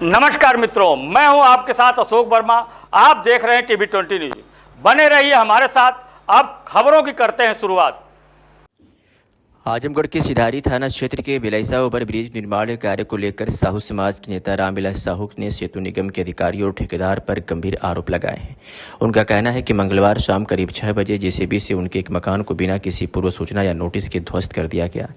नमस्कार मित्रों, मैं हूं आपके साथ अशोक वर्मा। आप देख रहे हैं टीवी 20 न्यूज। बने रहिए हमारे साथ। अब खबरों की करते हैं शुरुआत। आजमगढ़ के सिधारी थाना क्षेत्र के बिलाईसा ओवर ब्रिज निर्माण कार्य को लेकर साहू समाज के नेता रामविलास साहू ने सेतु निगम के अधिकारियों और ठेकेदार पर गंभीर आरोप लगाए हैं। उनका कहना है कि मंगलवार शाम करीब 6 बजे जेसीबी से उनके एक मकान को बिना किसी पूर्व सूचना या नोटिस के ध्वस्त कर दिया गया।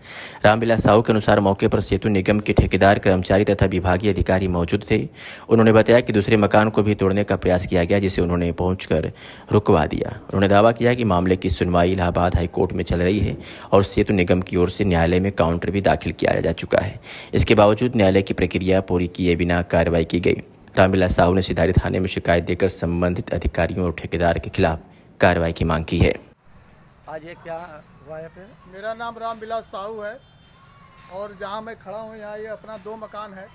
रामविलास साहू के अनुसार मौके पर सेतु निगम के ठेकेदार, कर्मचारी तथा विभागीय अधिकारी मौजूद थे। उन्होंने बताया कि दूसरे मकान को भी तोड़ने का प्रयास किया गया, जिसे उन्होंने पहुंचकर रुकवा दिया। उन्होंने दावा किया कि मामले की सुनवाई इलाहाबाद हाईकोर्ट में चल रही है और सेतु निगम की ओर से न्यायालय में काउंटर भी दाखिल किया जा चुका है। इसके बावजूद न्यायालय की प्रक्रिया पूरी किए बिना कार्रवाई की गई। रामविलास साहू ने सिधारी थाने में शिकायत देकर संबंधित अधिकारियों और ठेकेदार के खिलाफ कार्रवाई की मांग की है। आज ये क्या हुआ है पे? मेरा नाम रामविलास साहू है और जहाँ मैं खड़ा हूँ यहाँ ये अपना 2 मकान है।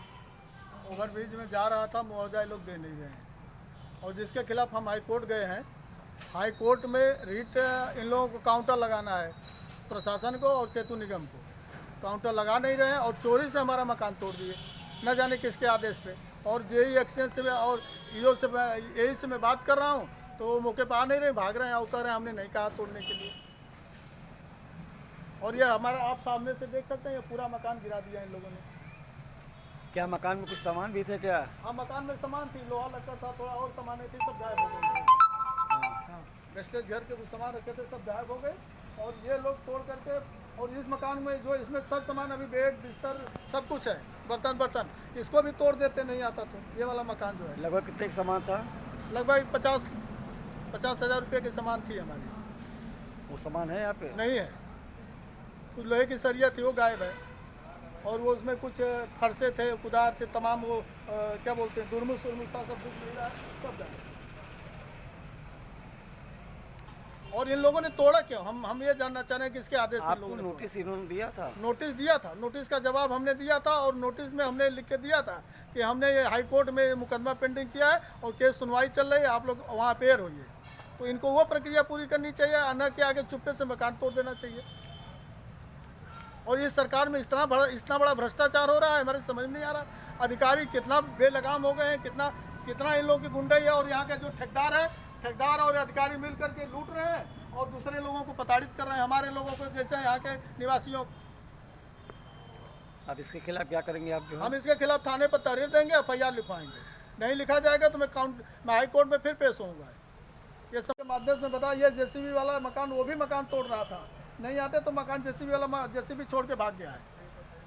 ओवरब्रिज में जा रहा था, मुआवजा ये लोग दे नहीं रहे हैं और जिसके खिलाफ हम हाई कोर्ट गए हैं। हाई कोर्ट में रीट इन लोगों को काउंटर लगाना है, प्रशासन को और सेतु निगम को। काउंटर लगा नहीं रहे हैं और चोरी से हमारा मकान तोड़ दिए, न जाने किसके आदेश पे। और जेई एक्सचेंज से और ईओ से यही से मैं बात कर रहा हूँ तो वो मौके पर आ नहीं रहे, भाग रहे हैं, उतर रहे हैं। हमने नहीं कहा तोड़ने के लिए। और ये हमारा आप सामने से देख सकते हैं, ये पूरा मकान गिरा दिया इन लोगों ने। क्या मकान में कुछ सामान भी थे क्या? हाँ, मकान में सामान थी, लोहा लक्कड़ था, थोड़ा और सामान थी, सब गायब हो गए। हाँ, वेस्टेज घर के कुछ सामान रखे थे, सब गायब हो गए। और ये लोग तोड़ करके, और इस मकान में जो इसमें सब सामान अभी बेड बिस्तर सब कुछ है, बर्तन इसको भी तोड़ देते नहीं आता तो। ये वाला मकान जो है लगभग कितने का सामान था? लगभग 50,000 रुपये की सामान थी हमारी। वो सामान है यहाँ पे? नहीं है, कुछ लोहे की सरिया थी वो गायब है। और वो उसमें कुछ फरसे थे, कुदार थे, तमाम वो क्या बोलते हैं, दुरमुस था, सब कुछ मिल रहा है, सब गायब। और इन लोगों ने तोड़ा क्यों? हम ये जानना चाह रहे हैं कि इसके आदेश पे आपको लोगों ने नोटिस इन्होंने दिया था? नोटिस दिया था। नोटिस का जवाब हमने दिया था और नोटिस में हमने लिख के दिया था कि हमने ये हाई कोर्ट में मुकदमा पेंडिंग किया है और केस सुनवाई चल रही है, आप लोग वहाँ अपेयर होइए। तो इनको वो प्रक्रिया पूरी करनी चाहिए, न कि आगे चुप्पे से मकान तोड़ देना चाहिए। और इस सरकार में इतना बड़ा भ्रष्टाचार हो रहा है, हमारे समझ नहीं आ रहा। अधिकारी कितना बेलगाम हो गए हैं, कितना इन लोगों की गुंडाई है। और यहाँ के जो ठेकेदार और अधिकारी मिल करके लूट रहे हैं और दूसरे लोगों को प्रताड़ित कर रहे हैं, हमारे लोगों को, जैसे यहाँ के निवासियों। अब इसके खिलाफ क्या करेंगे आप? जो हम इसके खिलाफ थाने पर तहरीर देंगे, FIR लिखवाएंगे। नहीं लिखा जाएगा तो मैं हाई कोर्ट में फिर पेश होऊंगा। ये सबके माध्यम से बता, ये जेसीबी वाला मकान, वो भी मकान तोड़ रहा था, नहीं आते तो मकान जेसीबी छोड़ के भाग गया है।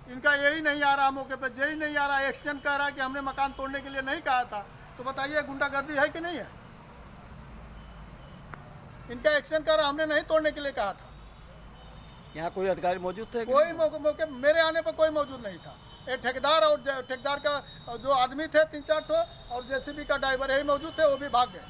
इनका यही नहीं आ रहा मौके पे, जेई नहीं आ रहा। एक्सचेंज कह रहा है कि हमने मकान तोड़ने के लिए नहीं कहा था। तो बताइए गुंडागर्दी है कि नहीं है? इनका एक्शन कर रहा, हमने नहीं तोड़ने के लिए कहा था। यहाँ कोई अधिकारी मौजूद थे? कोई मौके मेरे आने पर कोई मौजूद नहीं था। एक ठेकेदार का जो आदमी थे 3-4 ठो और जेसीबी का ड्राइवर यही मौजूद थे, वो भी भाग गए।